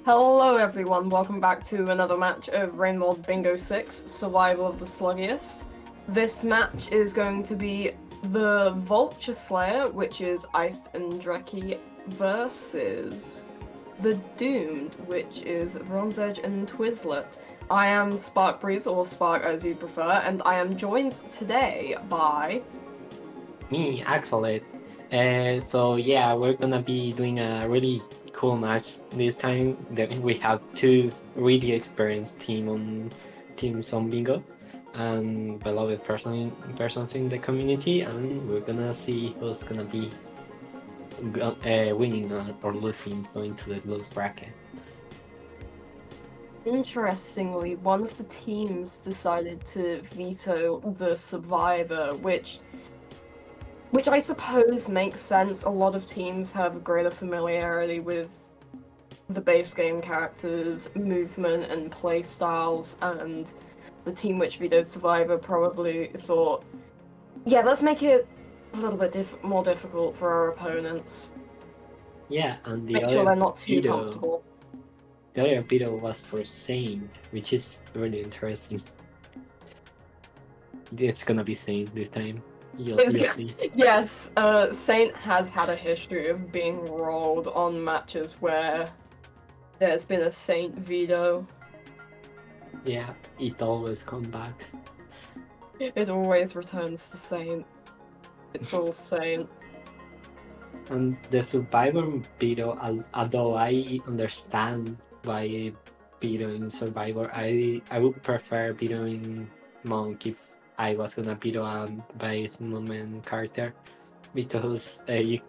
Hello everyone, welcome back to another match of Rainbow Bingo 6, Survival of the Sluggiest. This match is going to be the Vulture Slayer, which is Iced and Drecky, versus the Doomed, which is Bronze Edge and Twizlet. I am Sparkbreeze, or Spark as you prefer, and I am joined today by... Me, actually. We're gonna be doing a really cool match this time. That we have two really experienced teams on bingo and beloved persons in the community, and we're gonna see who's gonna be winning or losing, going to the lose bracket. Interestingly, one of the teams decided to veto the Survivor, which I suppose makes sense. A lot of teams have greater familiarity with the base game characters, movement, and play styles, and the team which vetoed Survivor probably thought, yeah, let's make it a little bit more difficult for our opponents. Yeah, and the Make other sure they're not too veto, comfortable. the other veto was for Saint, which is really interesting. It's gonna be Saint this time. You'll see. Yes, Saint has had a history of being rolled on matches where there's been a Saint veto. Yeah, it always comes back. It always returns to Saint. It's all Saint. And the Survivor veto, although I understand why vetoing Survivor, I would prefer vetoing Monk if I was gonna veto a base movement character, because you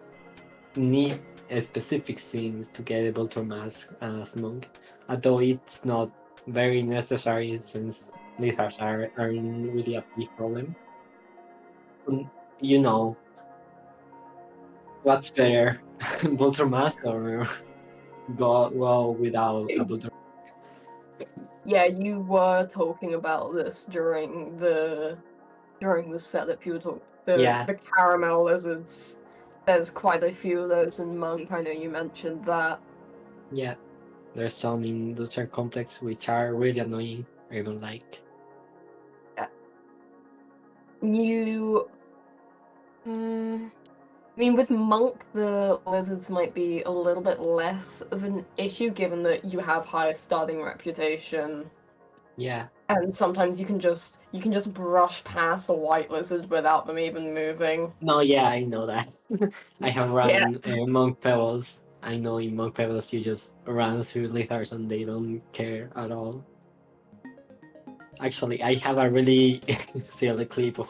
need specific things to get a Vulture mask as Monk, although it's not very necessary since lizards are really a big problem. You know, what's better, Vulture mask or go without a Vulture? Yeah, you were talking about this during the setup. You were talking the caramel lizards. There's quite a few of those in Monk. I know you mentioned that. Yeah, there's some in Vulture complex which are really annoying. I don't like. You. I mean, with Monk, the lizards might be a little bit less of an issue, given that you have high starting reputation. Yeah. And sometimes you can just brush past a white lizard without them even moving. No, yeah, I know that. I have run Monk Pebbles. I know in Monk Pebbles you just run through lizards and they don't care at all. Actually, I have a really silly clip of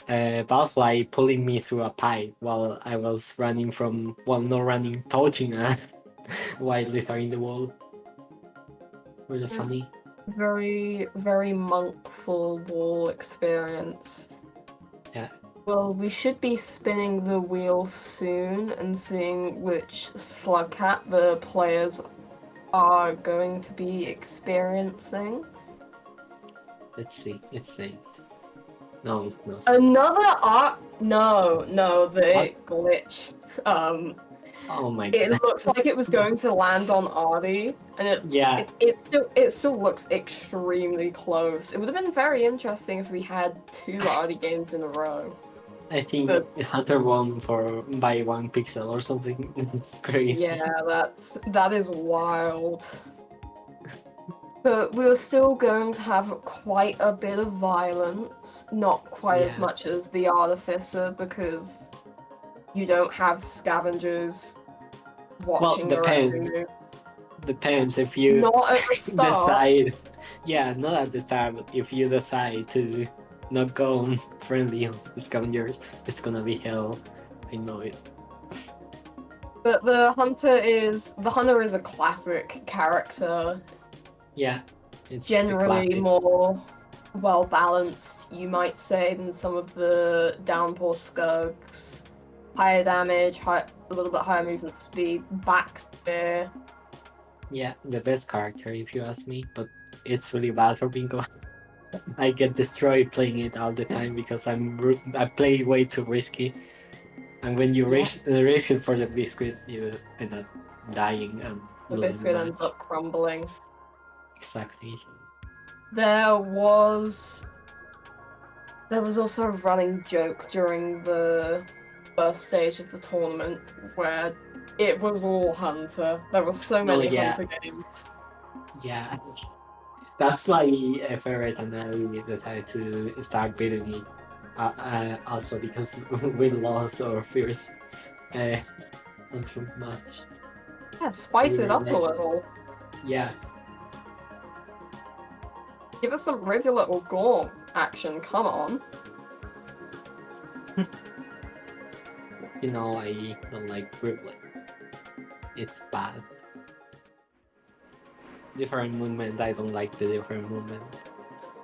a butterfly pulling me through a pipe while I was running not running, touching a white lizard in the wall. Really funny. Very, very Monk full wall experience. Yeah. Well, we should be spinning the wheel soon and seeing which Slugcat the players are going to be experiencing. Let's see. It's Saint. No, it's not. Another art? No, the glitch. Oh my god. It looks like it was going to land on Artie, and it still looks extremely close. It would have been very interesting if we had two Artie games in a row. I think Hunter won by 1 pixel or something. It's crazy. Yeah, that is wild. But we were still going to have quite a bit of violence, not quite as much as the Artificer, because you don't have scavengers watching their own move. Depends if you not at the start. decide. Yeah, not at the start, but if you decide to not go friendly on the scavengers, it's gonna be hell. I know it. But the Hunter is a classic character. Yeah, it's generally more well balanced, you might say, than some of the Downpour Skugs. Higher damage, a little bit higher movement speed, back spear. Yeah, the best character if you ask me, but it's really bad for bingo. I get destroyed playing it all the time because I play way too risky, and when you risk it for the biscuit, you end up dying, and The losing the biscuit ends match. up crumbling. Exactly. There was also a running joke during the first stage of the tournament where it was all Hunter. There were so Oh many yeah, Hunter games. yeah. That's why Ferret and I decided to start beating it. Also because we lost our first uh, until match. Yeah, We spice it were up a like, little. yes, Give us some Rivulet or Gorm action, come on. I don't like Ribblet. It's bad. Different movement. I don't like the different movement.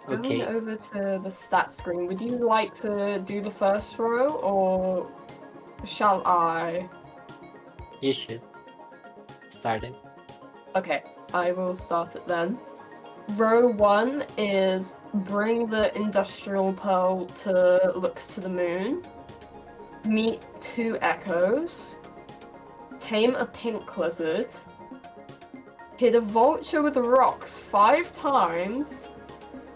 Going Okay, over to the stat screen, would you like to do the first row, or shall I? you should start it. Okay, I will start it then. Row 1 is bring the industrial pearl to looks to the moon, meet 2 echoes, tame a pink lizard, hit a vulture with rocks 5 times,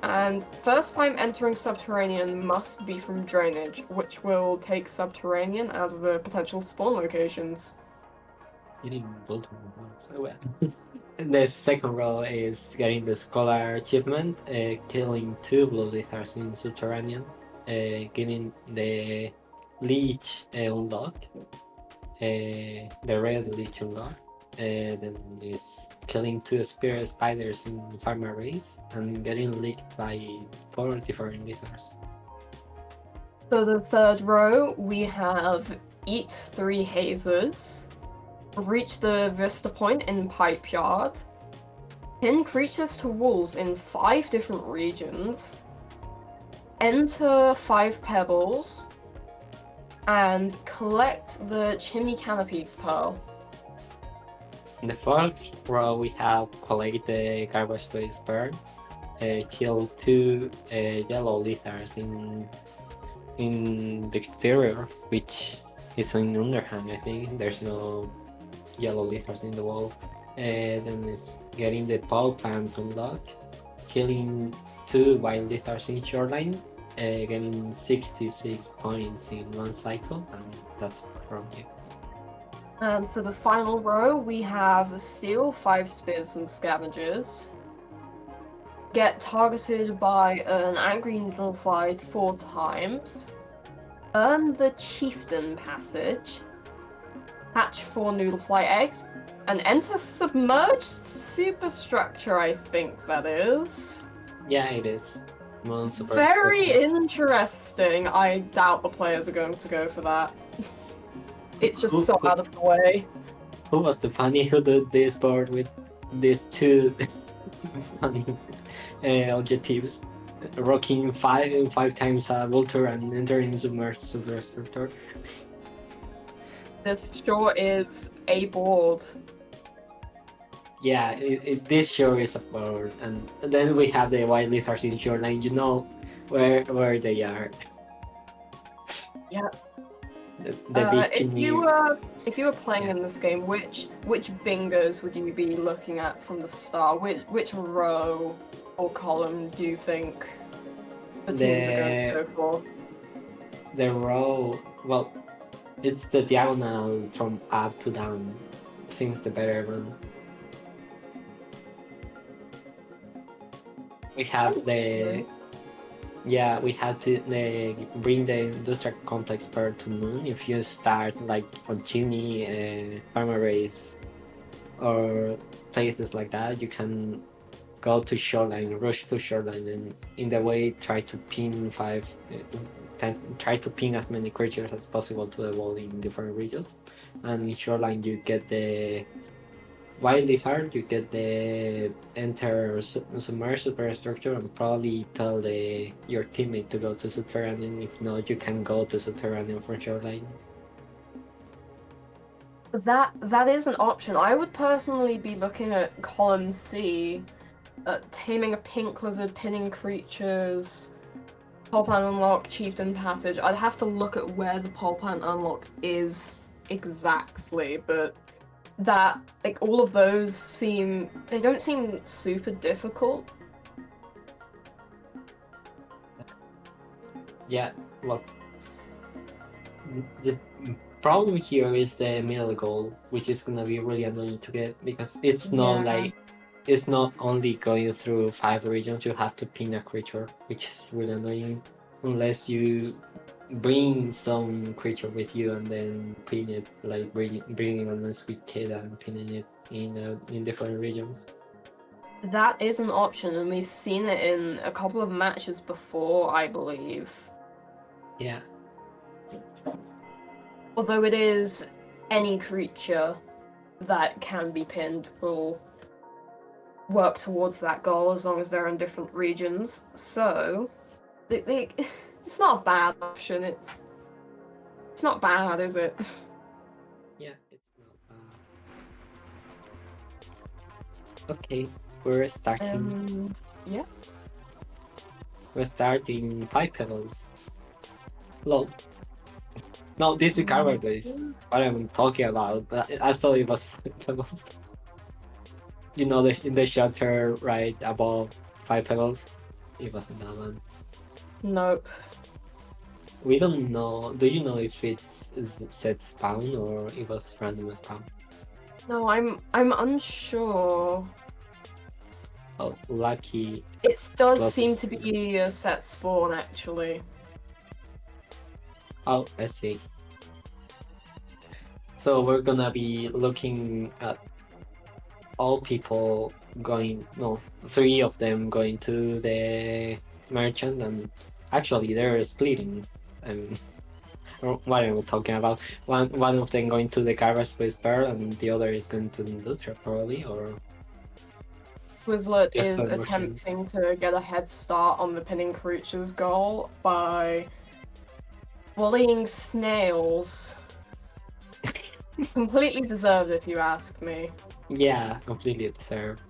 and first time entering subterranean must be from drainage, which will take subterranean out of the potential spawn locations. Getting Vulture. So well. The second role is getting the Scholar achievement, killing 2 Blue Lizards in Subterranean, getting the Leech unlock, the Red Leech unlock, then is killing 2 Spear Spiders in Farmer Race, and getting licked by 4 different lizards. For the third row, we have eat 3 hazers, reach the Vista Point in Pipe Yard, pin creatures to walls in 5 different regions, enter 5 pebbles, and collect the Chimney Canopy Pearl. In the fourth row, we have collect the Garbage Place Bird, kill 2 yellow lizards in the exterior, which is in underhand. I think there's no yellow lizards in the wall. Then it's getting the pole plant unlock, killing 2 wild lizards in shoreline, getting 66 points in 1 cycle, and that's from you. And for the final row, we have steal 5 spears from scavengers, get targeted by an angry needlefly 4 times, earn the chieftain passage, hatch 4 noodlefly eggs, and enter submerged superstructure, I think that is. Yeah, it is. Super Very interesting. I doubt the players are going to go for that. It's just so out of the way. Who was the funny who did this board with these 2 funny objectives? Rocking 5 times a Vulture and entering submerged superstructure. This sure is a board. Yeah, this sure is a board, and then we have the white lizards in shoreline. You know where they are. Yeah. The big chimney. If you were playing in this game, which bingos would you be looking at from the start? Which row or column do you think the teams are going to go for? The row, well, it's the diagonal from up to down. Seems the better one. We have the. Yeah, we have to bring the industrial complex bird to moon. If you start like on Chimney, Farmer Race, or places like that, you can go to shoreline, rush to shoreline, and in the way try to pin try to pin as many creatures as possible to the wall in different regions. And in shoreline, you get the wild lizard, you get the enter submerged superstructure, and probably tell your teammate to go to subterranean. If not, you can go to subterranean for shoreline. That is an option. I would personally be looking at column C, taming a pink lizard, pinning creatures, pole plant unlock, chieftain passage. I'd have to look at where the pole plant unlock is exactly, but that like all of those they don't seem super difficult. Yeah, well, the problem here is the middle goal, which is gonna be really annoying to get because it's not Yeah. like it's not only going through 5 regions. You have to pin a creature, which is really annoying, unless you bring some creature with you and then pin it, like bringing on a sweet kid and pinning it in different regions. That is an option, and we've seen it in a couple of matches before, I believe. Yeah. Although it is any creature that can be pinned will work towards that goal as long as they're in different regions. So, it's not a bad option. It's not bad, is it? Yeah, it's not bad. Okay, we're starting. And yeah. We're starting 5 pebbles. Lol. No, this is carbon base. What I'm talking about. I thought it was 5 pebbles. You know, in the shelter right above 5 pebbles. It wasn't that one. Nope. We don't know. Do you know if it's set spawn or it was random spawn? No, I'm unsure. Oh, lucky. It does Closest seem to to- be a set spawn, actually. Oh, I see. So we're gonna be looking at all people going, no, 3 of them going to the merchant, and actually they're splitting. What am I talking about? One of them going to the garbage whisper and the other is going to the industrial probably, or Quizlet just is the merchant. attempting to get a head start on the pinning creature's goal by bullying snails. Completely deserved, if you ask me. Yeah, completely deserved.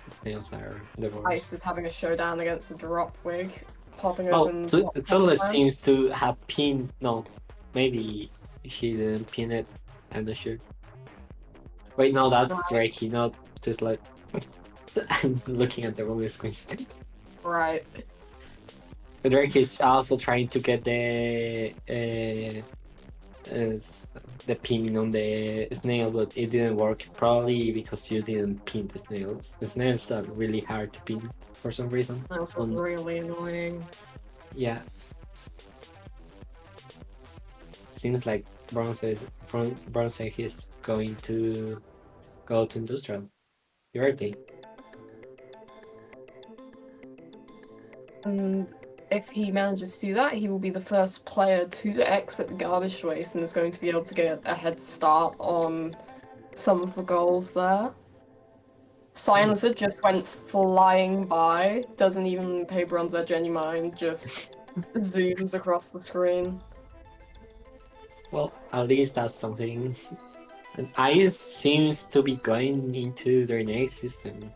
The snails are the Ice worst. is having a showdown against a drop wig, popping Oh, open. Tulip seems to have pinned. No, maybe she didn't pin it. I'm not sure. Wait, no, that's Right. Drakey, not just like. I'm looking at the wrong screen. Right. But Drake is also trying to get the pin on the snail, but it didn't work. Probably because you didn't pin the snails. The snails are really hard to pin for some reason. That's really annoying. Yeah. Seems like Bronze is going to go to industrial. You're okay. And if he manages to do that, he will be the first player to exit the garbage waste and is going to be able to get a head start on some of the goals there. Silencer just went flying by, doesn't even pay Bronze Edge any mind, just zooms across the screen. Well, at least that's something. And Ice seems to be going into their next system.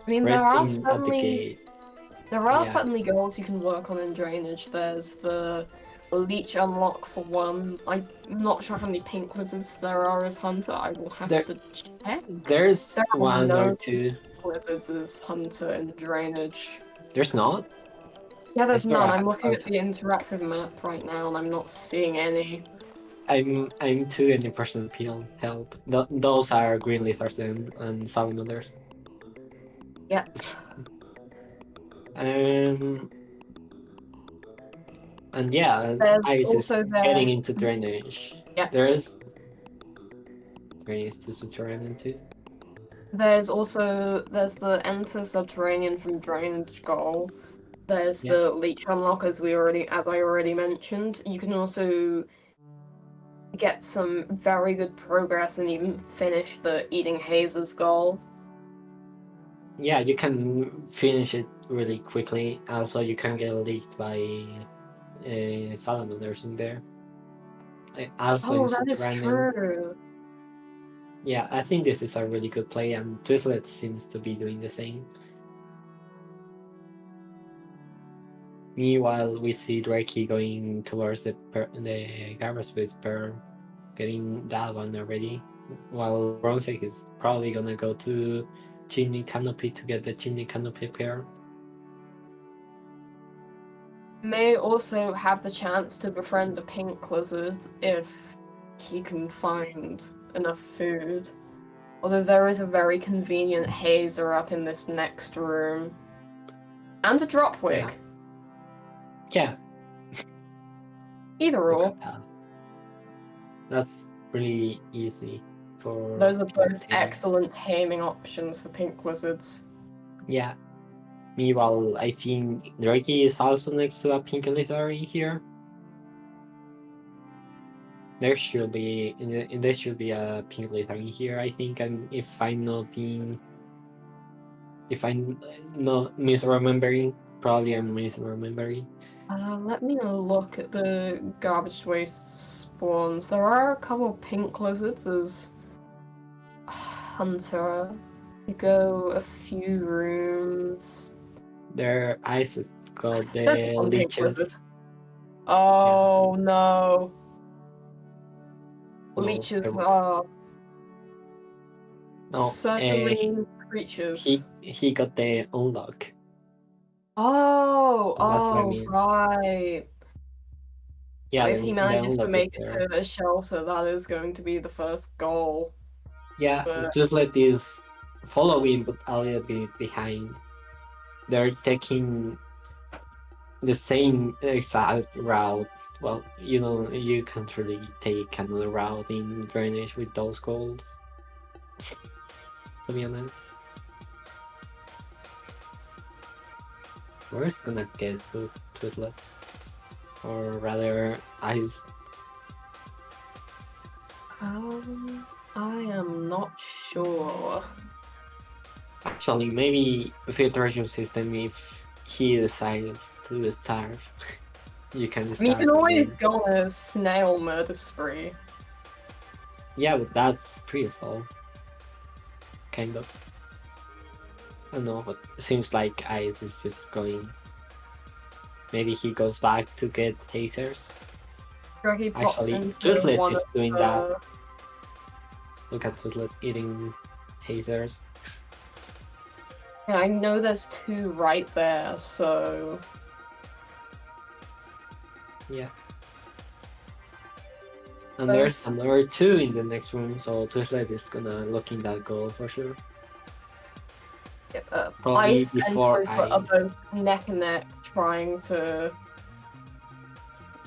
I mean, Resting at the gate. there are Yeah. certainly goals you can work on in drainage. There's the leech unlock for one. I'm not sure how many pink lizards there are as hunter. I will have to check. There's There are one no or two. pink lizards as hunter in drainage. There's not? Yeah, there's I swear none. I'm looking at the interactive map right now and I'm not seeing any. I'm too any person peel help. Those are green lizards and salamanders. Yep. And yeah, There's Ice is also getting into drainage. Yeah. There's drainage to subterranean into. There's the enter subterranean from drainage goal. There's Yeah. the leech unlock as I already mentioned. You can also get some very good progress and even finish the eating hazes goal. Yeah, you can finish it really quickly. Also, you can get leaked by salamanders in there. Also in That is subterranean. true. Yeah, I think this is a really good play, and Twistlet seems to be doing the same. Meanwhile, we see Drakey going towards the garbage whisper, getting that one already. while Bronze Egg is probably gonna go to Chimney Canopy to get the Chimney Canopy pair. May also have the chance to befriend a pink lizard if he can find enough food. Although there is a very convenient hazer up in this next room. And a dropwig. Yeah. Either Look or. at that. That's really easy for Those are both team. excellent taming options for pink lizards. Yeah. Meanwhile, I think Drake is also next to a pink lizard in here. There should be a pink lizard in here, I think, and if I'm not misremembering, probably I'm misremembering. Let me look at the garbage waste spawns. There are a couple pink lizards as Hunter. You go a few rooms. Their eyes got There's the one pink lizard. leeches. Oh no. Oh, no, Leeches are no, certainly creatures. he got the unlock. Oh, That's what I mean. right. Yeah, If he the manages to unlock is make it there. to a shelter, that is going to be the first goal. Yeah, But just let this following, but a little bit behind. They're taking the same exact route. Well, you can't really take another route in drainage with those goals, to be honest. We're just gonna get to Twizzlet, or rather, Ice. I am not sure. Actually, maybe filtration system if he decides to starve. You can I mean, you start can always again. go on a snail murder spree. Yeah, but that's pretty slow. Kind of. I don't know, but it seems like Ice is just going. Maybe he goes back to get hazers. Greggy pops Actually, into Twizzlet one is of doing the... that. Look at Twizzlet eating hazers. Yeah, I know there's two right there, so... Yeah. And there's another two in the next room, so Twizzlet is gonna look in that goal for sure. Probably Ice and before Twizzler are Ice. both neck and neck trying to...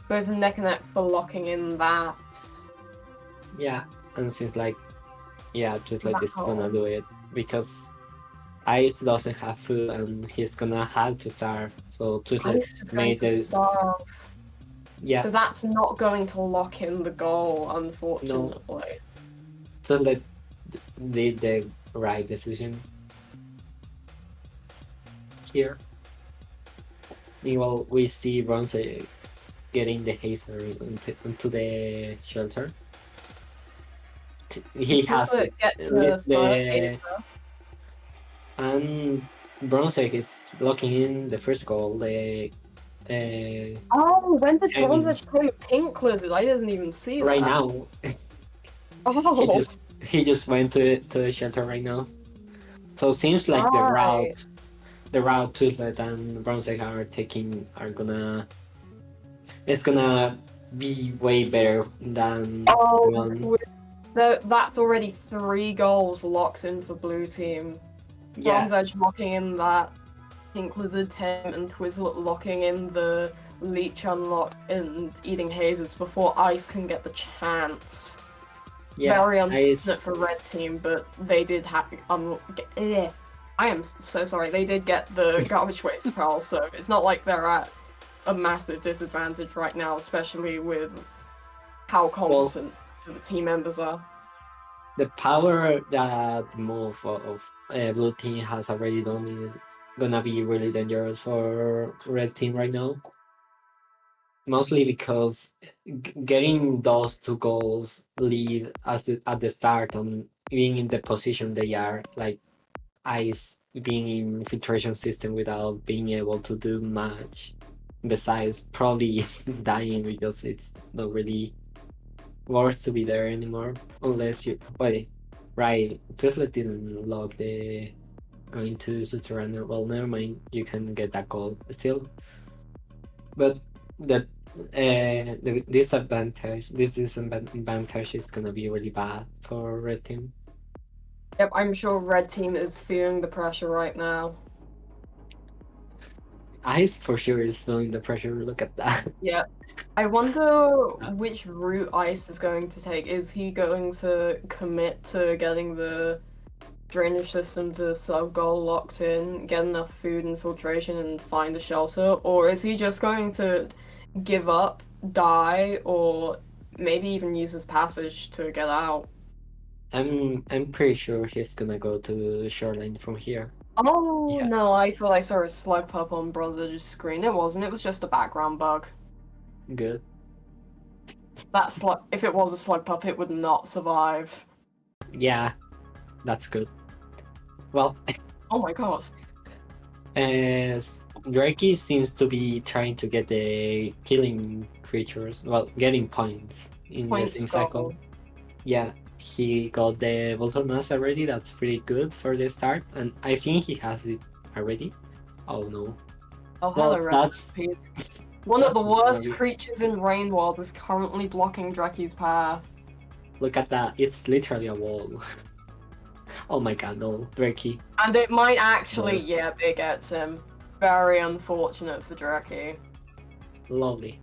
Both neck and neck for locking in that. Yeah, and it seems like, yeah, Twizzlet is Wow. gonna do it because Ice doesn't have food and he's gonna have to starve. So Twizzlet Ice is going made to the starve. yeah. So that's not going to lock in the goal, unfortunately. Twizzlet did the right decision here. Meanwhile, we see Bronze getting the hazer into the shelter. He has Also gets the the and Bronze is locking in the first goal. The Oh, when did I mean, Bronze Edge play Pink Lizard? I didn't even see right that. now Oh, he just went to the shelter right now. So it seems like right. the route Twizzlet and Bronze are taking are gonna it's gonna be way better than one. That's already 3 goals locked in for blue team. Bronze Edge locking in that Pink Lizard Tame and Twizzlet locking in the Leech unlock and eating hazards before Ice can get the chance. Yeah, very unfortunate Ice, for red team, but they did have. I am so sorry. They did get the garbage waste spell, so it's not like they're at a massive disadvantage right now, especially with how competent the team members are. The power that the move of blue team has already done is gonna be really dangerous for red team right now. Mostly because getting those 2 goals lead at the start and being in the position they are, like Ice being in filtration system without being able to do much besides probably dying because it's not really worth to be there anymore unless you wait. Right, Tesla didn't lock the going to Subterranean. Well, never mind. You can get that goal still, but that the disadvantage is gonna be really bad for red team. Yep, I'm sure red team is feeling the pressure right now. Ice for sure is feeling the pressure. Look at that. Yeah. I wonder which route Ice is going to take. Is he going to commit to getting the drainage system to sub goal locked in, get enough food and filtration, and find a shelter? Or is he just going to give up, die, or maybe even use his passage to get out? I'm pretty sure he's gonna go to shoreline from here. Oh Yeah, no, I thought I saw a slug pup on Bronze Edge's screen. It wasn't, it was just a background bug. good. That slug, if it was a slug pup, it would not survive. Yeah, that's good. Well, Oh my god. as Drakey seems to be trying to get the killing creatures, well, getting points in the Point same skull. cycle. Yeah, he got the Vulture mass already. That's pretty good for the start, and I think he has it already. Oh no. Oh, hello, Well, Red that's Centipede. One of that's the gonna worst be. creatures in Rainworld is currently blocking Drecky's path. Look at that. It's literally a wall. Oh my god, no, Drakey. And it might actually, No. yeah, it gets him. Very unfortunate for Drecky. Lovely.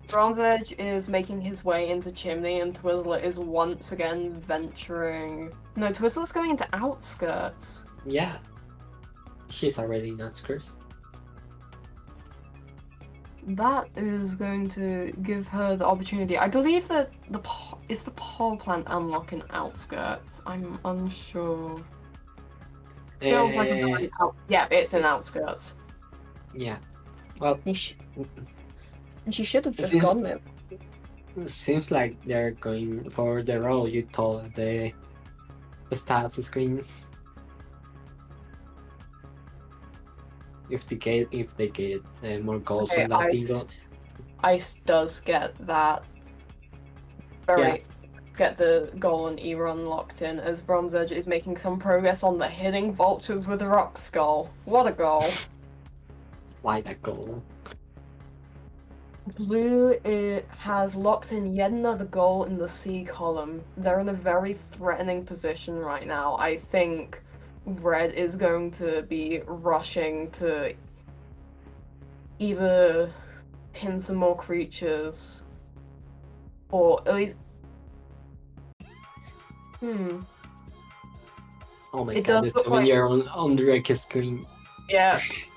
Bronze Edge is making his way into Chimney, and Twizzler is once again venturing. No, Twizzler's going into Outskirts. Yeah, she's already in outskirts. That is going to give her the opportunity. I believe that is the pole plant unlock in Outskirts. I'm unsure. Feels like a very yeah, it's in Outskirts. Yeah. Well, And she should have it just gotten it. seems like they're going for the role you told the stats screen. If they get more goals Okay, from that bingo. Ice does get that. Get the goal and E-run locked in as Bronze Edge is making some progress on the hitting vultures with a rock skull. What a goal. Why that goal? Blue has locked in yet another goal in the C column. They're in a very threatening position right now. I think Red is going to be rushing to either pin some more creatures or at least. Oh my It god, does this look like. you're on the wreck screen. Yeah. It's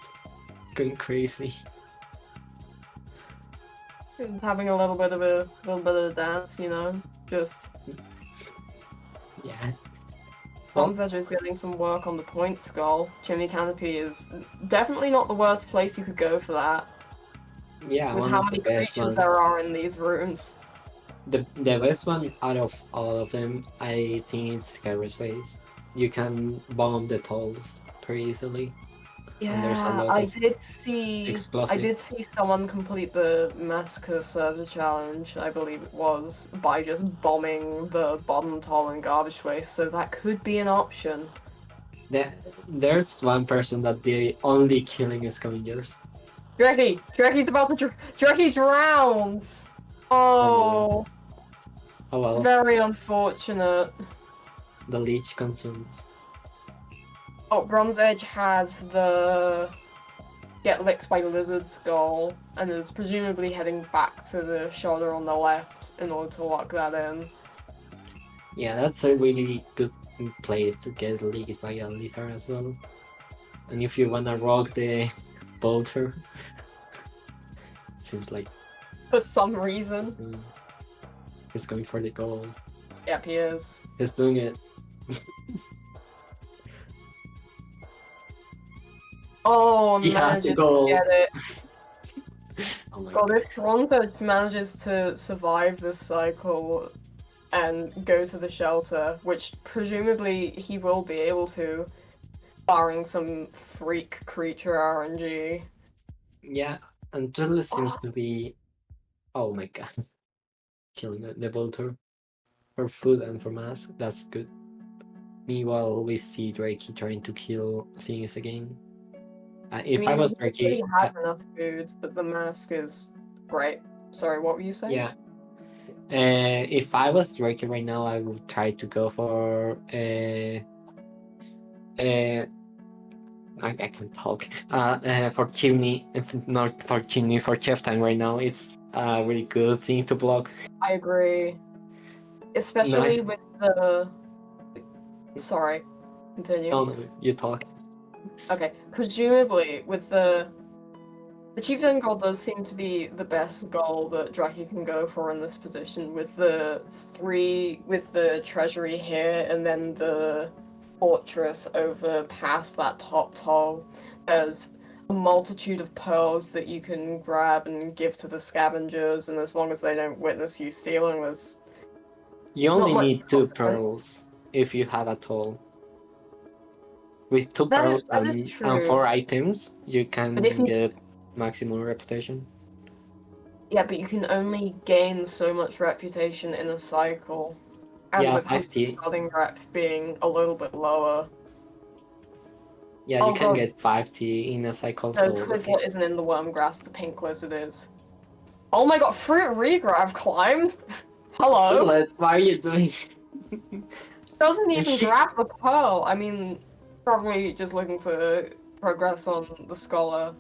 going crazy. Just having a little bit of a dance, you know, just. Yeah. Bronze Edge is getting some work on the point skull. Chimney Canopy is definitely not the worst place you could go for that. Yeah, With one how of many the best creatures ones. there are in these rooms. The best one out of all of them, I think it's Skyros Face. You can bomb the tolls pretty easily. And there's a Yeah, lot I of did see explosives. someone complete the Massacre Server Challenge, I believe it was, by just bombing the bottom toll and garbage waste, so that could be an option. There's one person that the only killing scavengers. Drecky's about to Drecky drowns! Oh, Oh well, very unfortunate. the leech consumes. Oh, Bronze Edge has the get licked by lizards goal and is presumably heading back to the shoulder on the left in order to lock that in. Yeah, that's a really good place to get leaked by a lizard as well. And if you wanna rock the Vulture, it seems like For some reason. he's going for the goal. Yep, he is. He's doing it. Oh, He has to manages go. to get it. Oh my God, god. if Toronto manages to survive this cycle and go to the shelter, which presumably he will be able to, barring some freak creature RNG. Yeah, and Turtle seems to be. Oh my god. killing the Vulture. For food and for mask, that's good. Meanwhile, we see Drakey trying to kill things again. If I was he already Drakey, has enough food, but the mask is great. Sorry, what were you saying? yeah. If I was Drakey right now, I would try to go for I can talk. For Chimney, if not for Chimney, for Chef Time right now, it's a really good thing to block. I agree. Especially with the... Sorry, continue. No, you talk. Okay, presumably with the Chieftain goal does seem to be the best goal that Draki can go for in this position, with the treasury here and then the fortress over past that top tall. There's a multitude of pearls that you can grab and give to the scavengers, and as long as they don't witness you stealing, there's You not only much need 2 consequence. pearls if you have a toll. With 2 That pearls is and true. 4 items, you can But if you get maximum reputation. Yeah, but you can only gain so much reputation in a cycle. And Yeah, with 5T. starting rep being a little bit lower. Yeah, Oh you can god, get 5T in a cycle. no, So Twizzler isn't in the wormgrass, the pink lizard is. Oh my god, fruit regrab climb? Hello? Twizzlet, why are you doing? Doesn't even She- grab the pearl. I mean, probably just looking for progress on the scholar.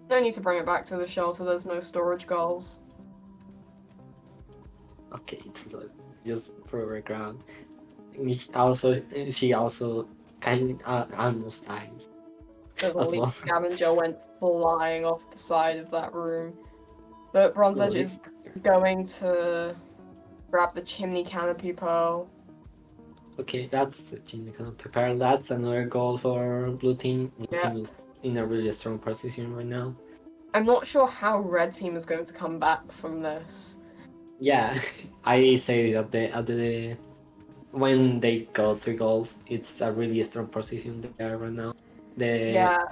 No need to bring it back to the shelter, there's no storage goals. Okay, Twizzlet, just throw her ground. She also kind almost dies. The As leaf well. scavenger went flying off the side of that room. But Bronze Edge is going to grab the chimney canopy pearl. Okay, that's the team that can prepare. That's another goal for blue team. Blue team is in a really strong position right now. I'm not sure how red team is going to come back from this. Yeah, I say that when they got 3 goals, it's a really strong position there right now. The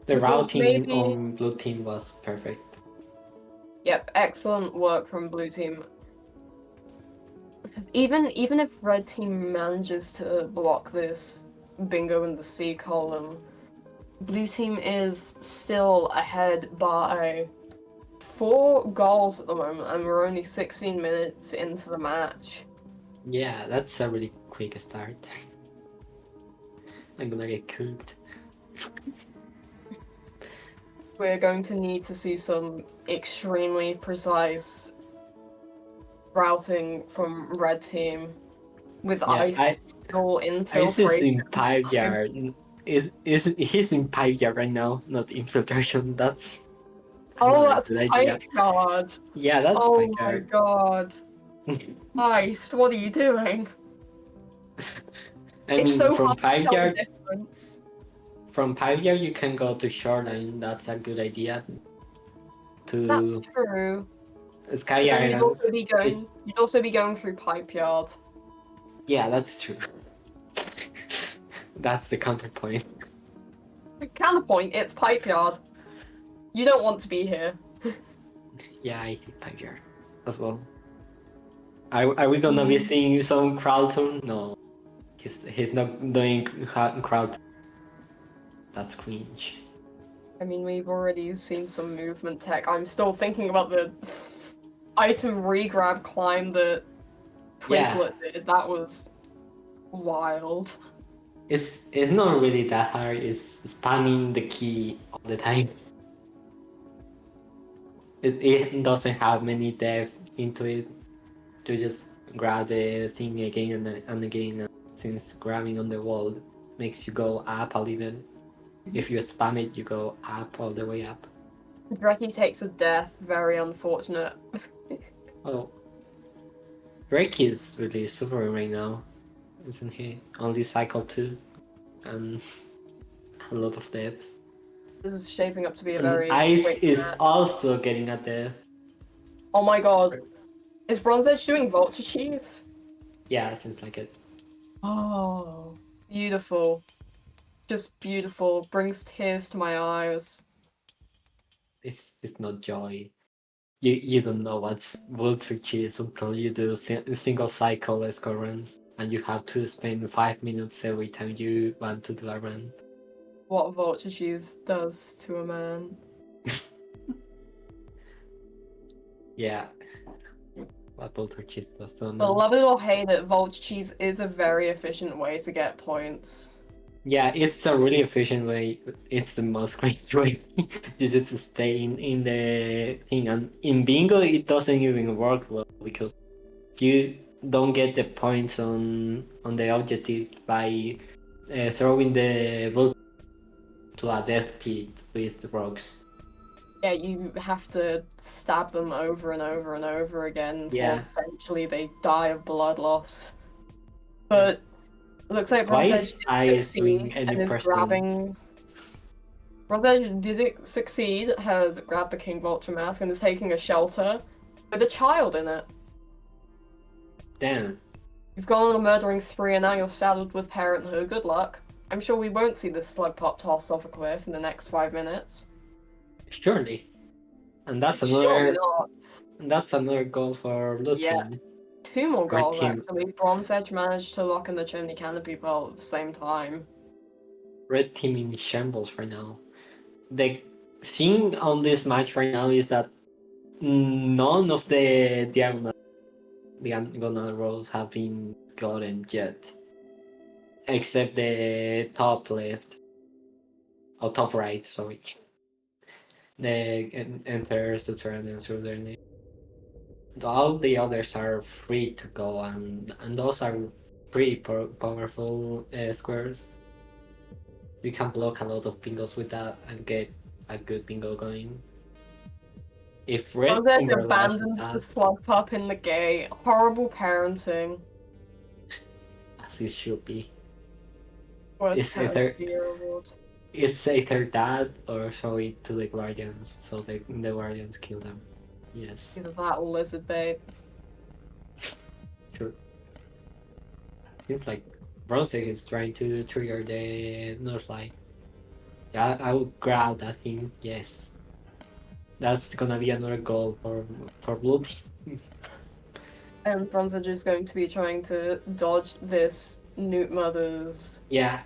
routing on blue team was perfect. Yep, excellent work from blue team. Because even if red team manages to block this bingo in the C column, blue team is still ahead by 4 goals at the moment, and we're only 16 minutes into the match. Yeah, that's a really quick start. I'm gonna get cooked. We're going to need to see some extremely precise routing from red team with ice still infiltrating. Ice is in pipe yard. He's in pipe yard right now, not infiltration. That's that's pipe yard. Yeah, that's pipe yard. Oh my god. Ice, what are you doing? I It's mean, so from hard to pipe tell yard, the difference. from pipe yard you can go to shoreline. That's a good idea. That's true. Sky Then Islands. You'd also be going through pipe yard. Yeah, that's true. That's the counterpoint. Counterpoint, it's pipe yard. You don't want to be here. Yeah, I hate pipe yard as well. Are we gonna be seeing some crowd turn? No, he's not doing crowd. That's cringe. I mean, we've already seen some movement tech. I'm still thinking about the item regrab climb that Twizzlet did. That was wild. It's not really that hard. It's spamming the key all the time. It doesn't have many depth into it. To just grab the thing again and again. Since grabbing on the wall makes you go up a little. If you spam it, you go up all the way up. Dreki takes a death. Very unfortunate. Oh, Drake is really suffering right now, isn't he? Only cycle 2 and a lot of deaths. This is shaping up to be a And very Ice quick is match. also getting a death. Oh my god. Is Bronze Edge doing Vulture cheese? Yeah, seems like it. Oh, beautiful. Just beautiful. Brings tears to my eyes. It's not joy. You don't know what's Vulture cheese until you do single cycle escort runs, and you have to spend 5 minutes every time you want to do a run. What Vulture cheese does to a man. Yeah, what Vulture cheese does to a But man. love it or hate it, Vulture cheese is a very efficient way to get points. Yeah, it's a really efficient way. It's the most great way to just stay in the thing. And in bingo, it doesn't even work well because you don't get the points on the objective by throwing the ball to a death pit with rocks. Yeah, you have to stab them over and over and over again until Yeah. eventually they die of blood loss. Yeah. But it looks like Why Bronze is Edge did Ice doing succeed any and is percent? grabbing. Bronze Edge did it succeed, has grabbed the King Vulture mask and is taking a shelter with a child in it. Damn. You've gone on a murdering spree and now you're saddled with parenthood. Good luck. I'm sure we won't see this slug pop tossed off a cliff in the next 5 minutes. Surely. And Surely not. that's another goal for blue Yeah. team. 2 more Red goals team. actually. Bronze Edge managed to lock in the chimney canopy pole at the same time. Red team in shambles right now. The thing on this match right now is that none of the diagonal rolls have been gotten yet, except the top left or top right. Sorry, the enter subterranean through their name. All the others are free to go, and those are pretty powerful squares. You can block a lot of bingos with that and get a good bingo going. If Red Bronze Edge team realizes abandons the that, slug pup in the gate. Horrible parenting. as it should be, Worst it's either parent of the year award. that or show it to the guardians, so the guardians kill them. Yes, Either that or lizard bait. sure. Seems like Bronze is trying to trigger the North Light. Yeah, I would grab that thing. Yes, that's gonna be another goal for Blue Team. And Bronze Edge is going to be trying to dodge this Newt Mother's Yeah,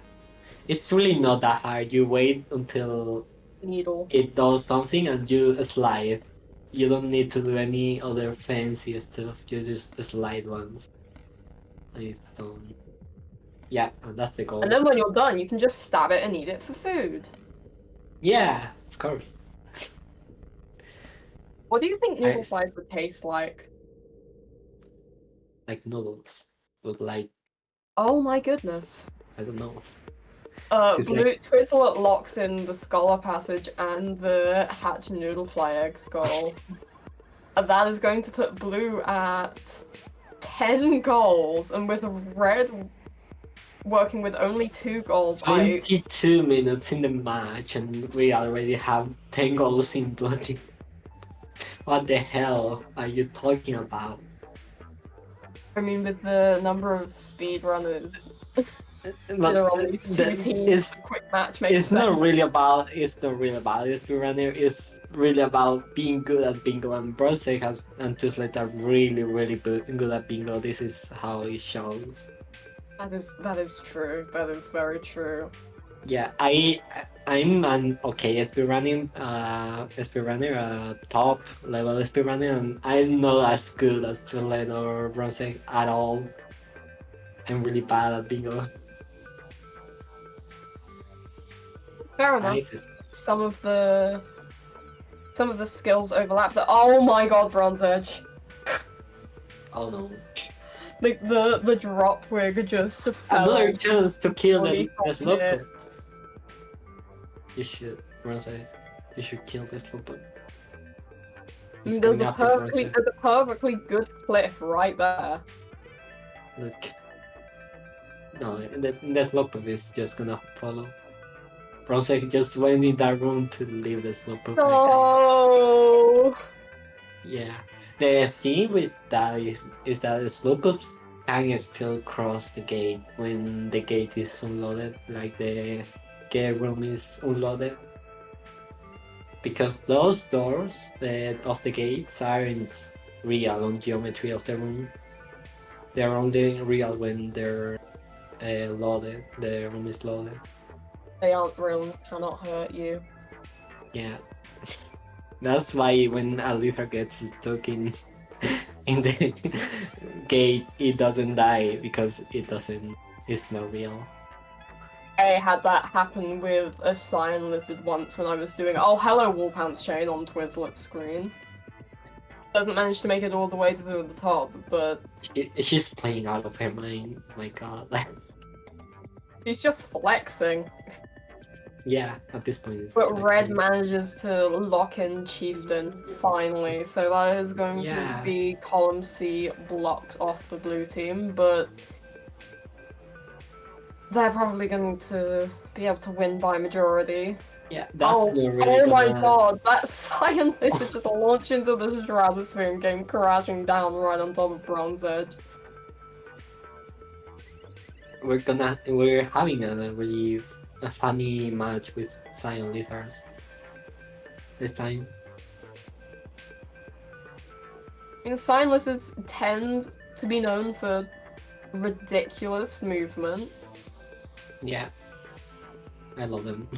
it's really not that hard. You wait until needle. it does something and you slide. You don't need to do any other fancy stuff. You just slide once. And it's done. Yeah, and that's the goal. And then when you're done, you can just stab it and eat it for food. Yeah, of course. What do you think noodle Nice. fries would taste like? Like noodles. With like, Oh my goodness. I don't know. Blue like- Twizzler locks in the Scholar Passage and the Hatch Noodle Fly Egg Skull. That is going to put Blue at 10 goals, and with Red working with only 2 goals, 22 minutes in the match and we already have 10 goals in bloody. What the hell are you talking about? I mean, with the number of speedrunners that But are on these two teams, a quick match makes it's sense. not really about speedrunner. It's really about being good at bingo, and Brosek and Tuslet are really good at bingo. This is how it shows. That is true. That is very true. Yeah, I'm an okay speedrunner, top level speedrunner, and I'm not as good as Tuslet or Brosek at all. I'm really bad at bingo. Fair enough. Nice. Some of the skills overlap. Oh my god, Bronze Edge! Oh no. Like the drop wig just fell. Another chance to kill Body the from it. Slugcat. You should, Bronze. You should kill this Slugcat. There's a perfectly good cliff right there. Look. No, the Slugcat is just gonna follow. Bronze just went in that room to leave the Slugcat. No. Yeah. The thing with that is that the Slugcats can still cross the gate when the gate is unloaded, like the gate room is unloaded. because those doors of the gates aren't real on geometry of the room. They're only real when they're loaded. The room is loaded. They aren't real and cannot hurt you. Yeah, that's why when a lizard gets stuck in the gate, it doesn't die because it doesn't. It's not real. I had that happen with a cyan lizard once when I was doing hello Warpants chain on Twizzlet's screen. Doesn't manage to make it all the way to the top, but She's playing out of her mind. My God, she's just flexing. yeah. At this point, it's But like, red manages to lock in Chieftain finally, so that is going yeah. to be column C blocked off the blue team, but they're probably going to be able to win by majority. Yeah, that's not really oh my gonna... god, that cyan lizard just launched into the stratosphere and came crashing down right on top of Bronze Edge. We're having a funny match with Cyan Lizards this time. I mean, cyan lizards tend to be known for ridiculous movement. Yeah, I love them.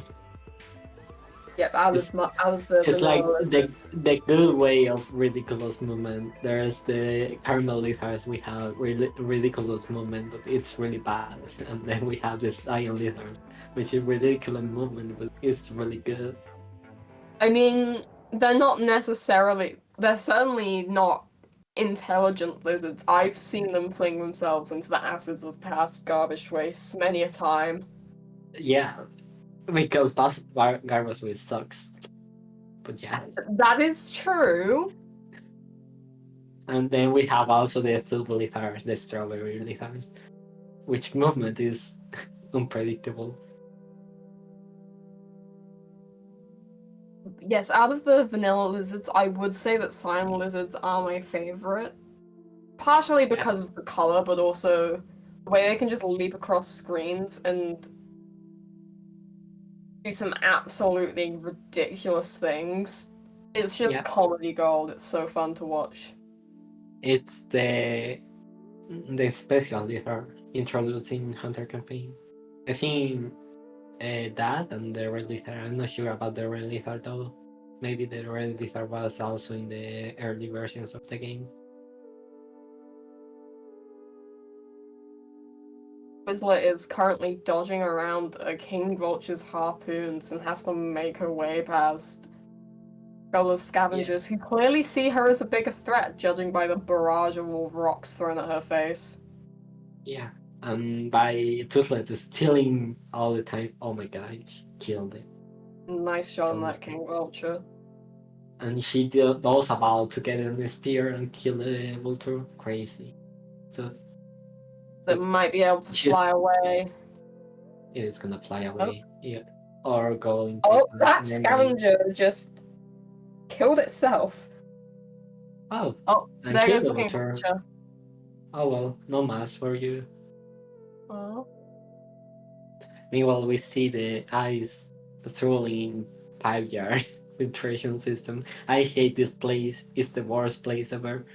Yep, out of the It's like lizards. the good way of ridiculous movement. There's the caramel lizards, we have ridiculous movement, but it's really bad. And then we have this Cyan Lizard, which is ridiculous movement, but it's really good. I mean, they're certainly not intelligent lizards. I've seen them fling themselves into the acids of past garbage waste many a time. Yeah, because garbage waste sucks. But yeah. That is true. And then we have also the silver lizards, the strawberry lizards, which movement is unpredictable. Yes, out of the vanilla lizards, I would say that cyan lizards are my favorite. Partially because of the color, but also the way they can just leap across screens and do some absolutely ridiculous things. It's just comedy gold. It's so fun to watch. It's the special lizard introducing Hunter campaign. I think that and the red lizard. I'm not sure about the red lizard though. Maybe the red lizard was also in the early versions of the game. Twizzlet is currently dodging around a King Vulture's harpoons and has to make her way past a couple of scavengers who clearly see her as a bigger threat, judging by the barrage of rocks thrown at her face. Yeah, and by Twizzlet stealing all the time. Oh my god, she killed it. Nice shot on that King Vulture. And she was about to get in the spear and kill the Vulture. Crazy. So that might be able to fly away. It is gonna fly away. Yeah. Or go into... Oh, that scavenger just killed itself. Oh, there goes the King Vulture. Oh well, no mass for you. Oh. Meanwhile, we see the ice struggling pipe yard filtration system. I hate this place. It's the worst place ever.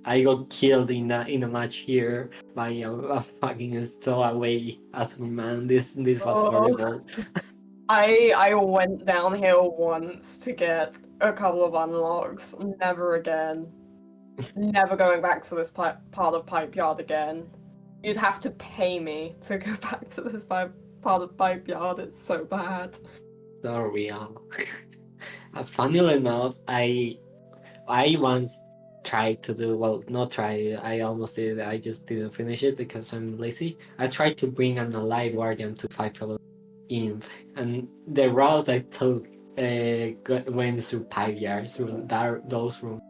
I got killed in a match here by a fucking stowaway man. This was horrible. I went downhill once to get a couple of unlocks. Never again. Never going back to this part of Pipe Yard again. You'd have to pay me to go back to this part of Pipe Yard. It's so bad. So real. Funnily enough, I once tried to do, well, not try, I almost did, I just didn't finish it because I'm lazy. I tried to bring an alive guardian to fight for Imp, and the route I took went through pipe yards, through those rooms.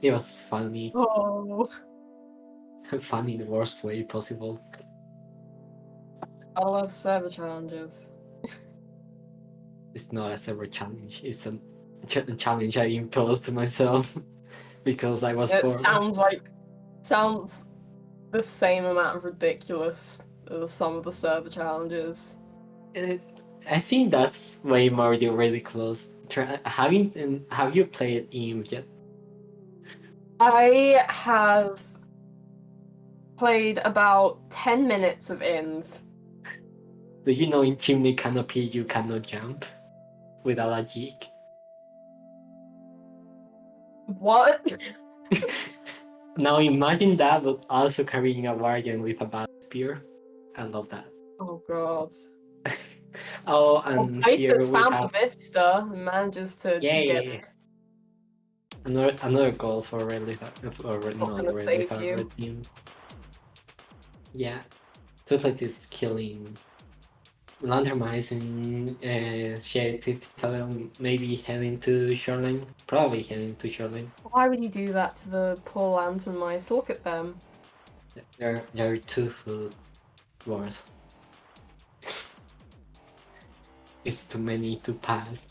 It was funny. Oh. Funny in the worst way possible. I love server challenges. It's not a server challenge, it's a challenge I imposed to myself because I was bored. Sounds the same amount of ridiculous as some of the server challenges. I think that's way more really close. Have you played Imp yet? I have played about 10 minutes of Inv. Do you know in Chimney Canopy you cannot jump without a jig? What? Now imagine that, but also carrying a guardian with a bad spear. I love that. Oh god. Oh, Well, and here Isis we found the have Vista and manages to get yay it. another goal for It's not not gonna really save for you. red team. Yeah, looks like this killing Landermizing, maybe heading to shoreline. Probably heading to shoreline. Why would you do that to the poor lantern mice? Look at them. They're two food wars. It's too many to pass.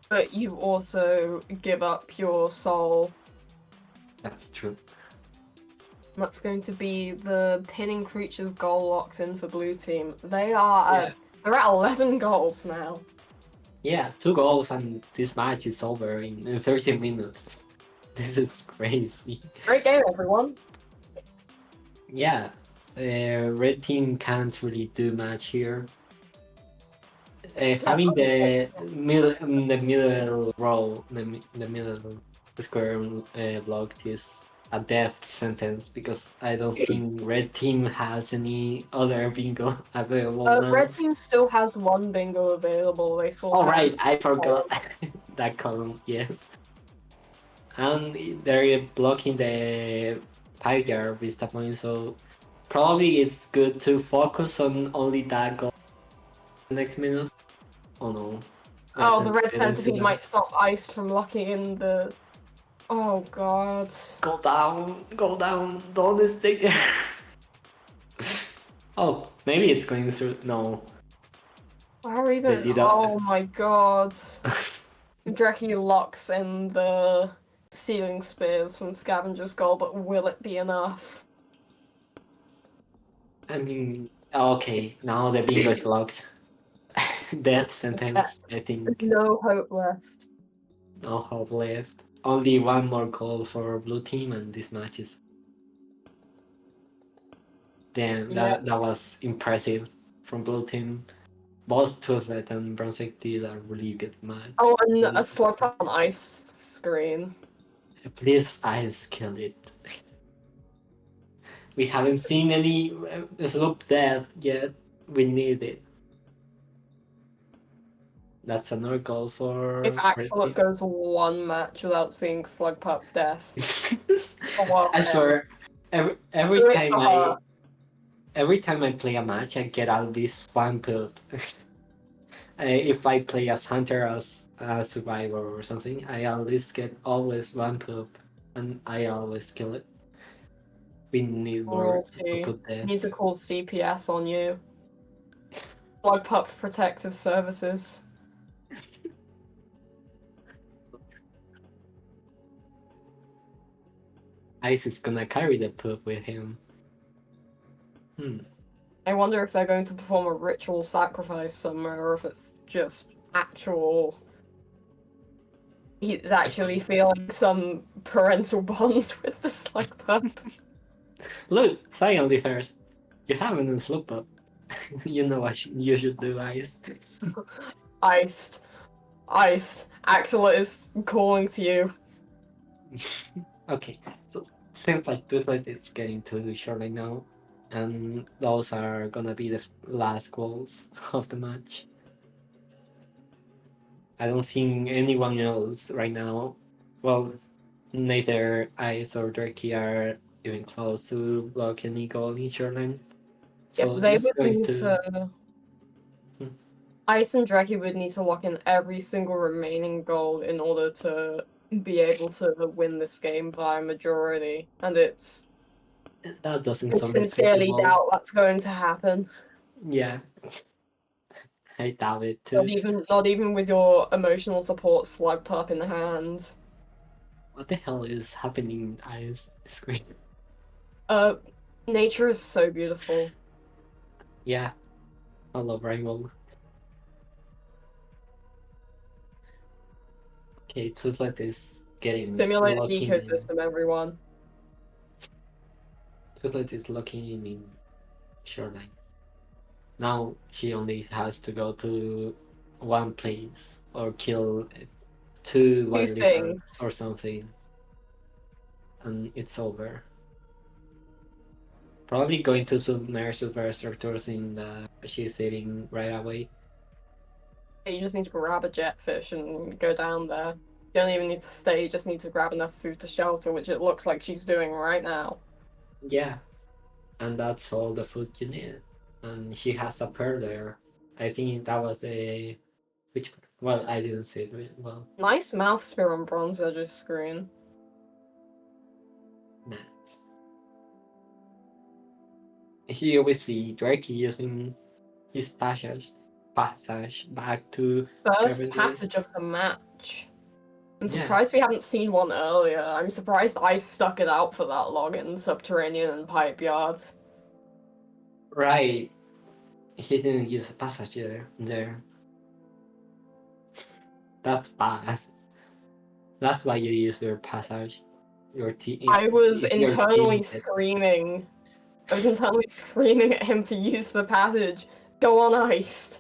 But you also give up your soul. That's true. That's going to be the pinning creature's goal locked in for blue team. They're at 11 goals now. Yeah, 2 goals and this match is over in 30 minutes. This is crazy. Great game, everyone. Yeah, red team can't really do much here. Having the middle row, the middle square blocked is a death sentence because I don't think red team has any other bingo available now. Red team still has one bingo available. They still have. Right, I forgot that column. Yes, and they're blocking the Pyre Vista point, so probably it's good to focus on only that goal next minute. Oh no. Oh, the red Didn't see centipede that. might stop Iced from locking in the. Oh god. Go down, don't stay there. Oh, maybe it's going through. No. Where even? did Oh my god. Dreki locks in the ceiling spears from Scavenger's Goal, but will it be enough? I mean, okay, now the bingo is blocked. Death sentence, I think. No hope left. No hope left. Only one more goal for blue team, and this match is. Damn, that was impressive from blue team. Both Tuzlet and Bronzek did a really good match. Oh, and a slug on ice screen. Please ice kill it. We haven't seen any slope death yet. We need it. That's another goal for. If Axolot goes one match without seeing Slug Pup death. I swear, every time I play a match, I get at least one poop. If I play as hunter, as a survivor or something, I at least get always one poop, and I always kill it. We need more poop deaths. Need to call CPS on you. Slug Pup Protective Services. Ice is gonna carry the poop with him. I wonder if they're going to perform a ritual sacrifice somewhere, or if it's just actual. He's actually feeling some parental bond with the Slug Pup. Look, Cyan Lithers, you have an slope up. You know what you should do, Ice. Iced. Axolot is calling to you. Okay, so seems like Toothlight is getting to shortly now, and those are gonna be the last goals of the match. I don't think anyone else right now, well, neither Ice or Durkee are even close to block any goal in Shoreline. So they it's would going need to. Ice and Dreki would need to lock in every single remaining goal in order to be able to win this game by majority, and it's. That doesn't I sound sincerely feasible. doubt that's going to happen. Yeah, I doubt it too. Not even with your emotional support Slug Pup in the hand. What the hell is happening, Ice screen? Nature is so beautiful. Yeah, I love Rainbow. Okay, Twislet is getting Simulate the locking in. ecosystem, everyone. Twislet is locking in Shoreline. Now she only has to go to one place or kill two Two wild lizards things. or something, and it's over. Probably going to submerge superstructures in the she's eating right away. You just need to grab a jetfish and go down there. You don't even need to stay, you just need to grab enough food to shelter, which it looks like she's doing right now. Yeah, and that's all the food you need. And she has a pearl there. I think that was the which. Well, I didn't see it well. Nice mouth spear on Bronze Edge's screen. Nice. Here we see Drake using his passage back to First Garbage Waste. passage of the match. I'm Yeah, surprised we haven't seen one earlier. I'm surprised I stuck it out for that long in Subterranean and Pipe Yards. right. He didn't use a passage there. That's bad. That's why you use your passage. Your team. I was If your internally team. screaming. I was internally screaming at him to use the passage. Go on ice.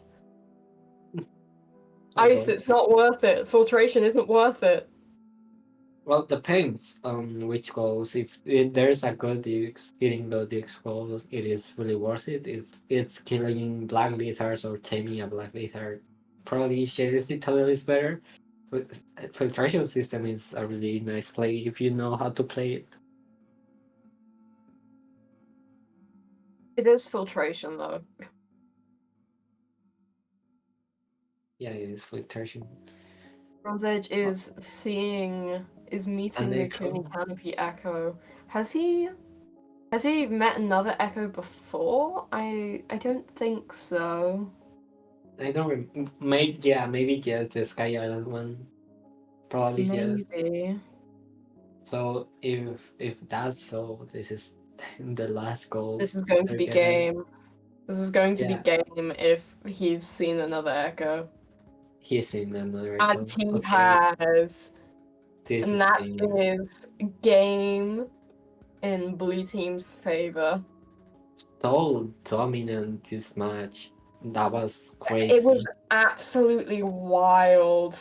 Ice, it's not worth it. Filtration isn't worth it. Well, depends on which goals. If there's a good Dukes hitting the Dukes goals, it is really worth it. If it's killing black lizards or taming a black lizard, probably Shaded Citadel is better. But filtration system is a really nice play if you know how to play it. It is filtration though. Yeah, it is filtration. Bronze Edge is meeting And the Echo. Kuni Canopy Echo. Has he met another Echo before? I don't think so. I don't maybe yes, the Sky Island one. Probably yes. Maybe. So if that's so, this is the last This is goals going to they're be getting. game. This is going to be Yeah, game if he's seen another Echo. he's in another And echo. he Okay, has. this And is that game. is game in blue team's favor. So dominant this match. That was It was crazy. absolutely wild.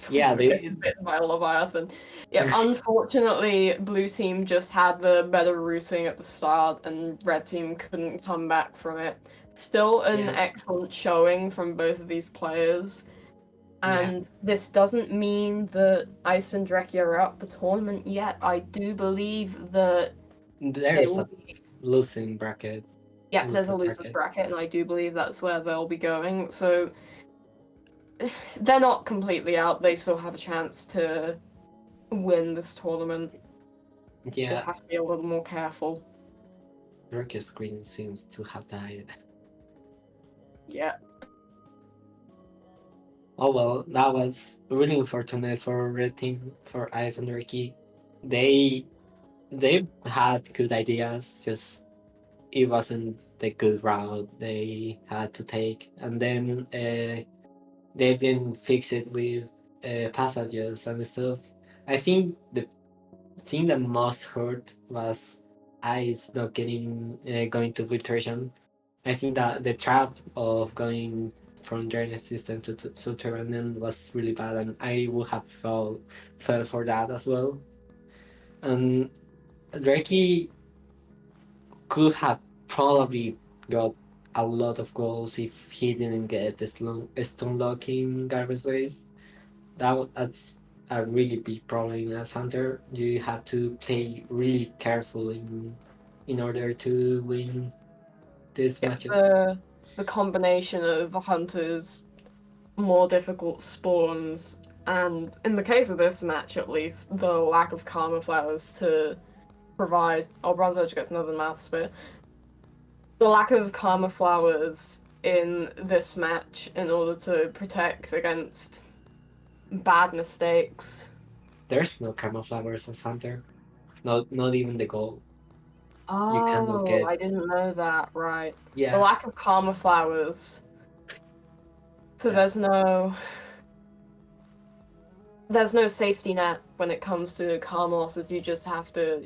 Yeah, Getting bitten by a Leviathan. Yeah, unfortunately, blue team just had the better routing at the start, and red team couldn't come back from it. Still an yeah, excellent showing from both of these players. yeah. And this doesn't mean that Ice and Dreki are out the tournament yet. I do believe that it There's will a be. losing bracket. Yep, there's a Losing losers bracket. bracket, and I do believe that's where they'll be going. So they're not completely out. They still have a chance to win this tournament. Just Yeah, have to be a little more careful. Turkish screen seems to have died. Yeah. Oh well, that was really unfortunate for red team, for Ice and Ricky. They they had good ideas, just it wasn't the good route they had to take, and then they didn't fix it with passages and stuff. I think the thing that most hurt was Ice not getting going to filtration. I think that the trap of going from drainage system to subterranean was really bad, and I would have felt for that as well. And Drake could have probably got a lot of goals if he didn't get the stun locking garbage waste. That's a really big problem as hunter. You have to play really careful in order to win these Yep, matches. the combination of hunters, more difficult spawns, and in the case of this match at least, the lack of karma flowers to provide. Oh, Bronze Edge gets another mouth spit. The lack of karma flowers in this match in order to protect against bad mistakes. There's no karma flowers as hunter. Not even the goal. You cannot Oh, get. I didn't know that. Right. The Yeah, lack of karma flowers. So yeah, there's no safety net when it comes to karma losses. You just have to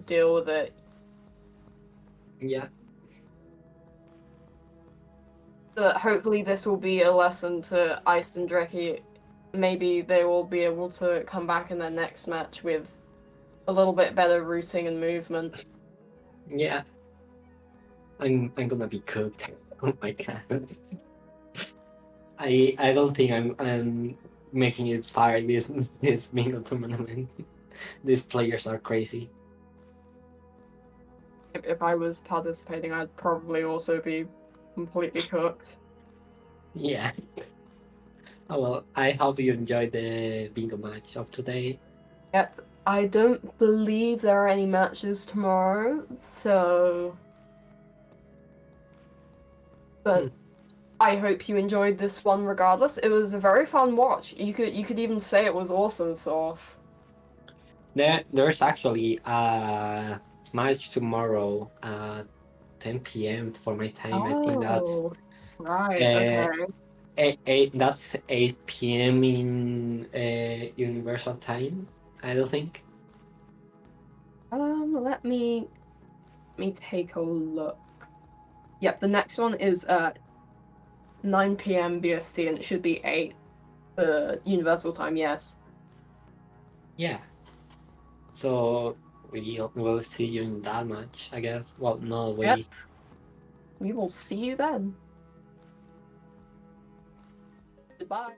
deal with it. yeah, But hopefully this will be a lesson to Ice and Dreki. Maybe they will be able to come back in their next match with a little bit better routing and movement. yeah. I'm gonna be cooked. Oh my god. I don't think I'm making it far this bingo tournament. These players are crazy. If I was participating, I'd probably also be completely cooked. Yeah. Oh well, I hope you enjoyed the bingo match of today. Yep. I don't believe there are any matches tomorrow, so. Hmm. But I hope you enjoyed this one regardless. It was a very fun watch. You could even say it was awesome sauce. There's actually a match tomorrow at 10 p.m. for my time. I think that's Oh, right. uh, Okay. that's 8 p.m. in Universal Time. I don't think. Let me take a look. Yep, the next one is 9 p.m. BST and it should be 8 for Universal Time. Yes. Yeah. So we'll see you in that match, I guess. Well, no, Yep. we We will see you then. Goodbye.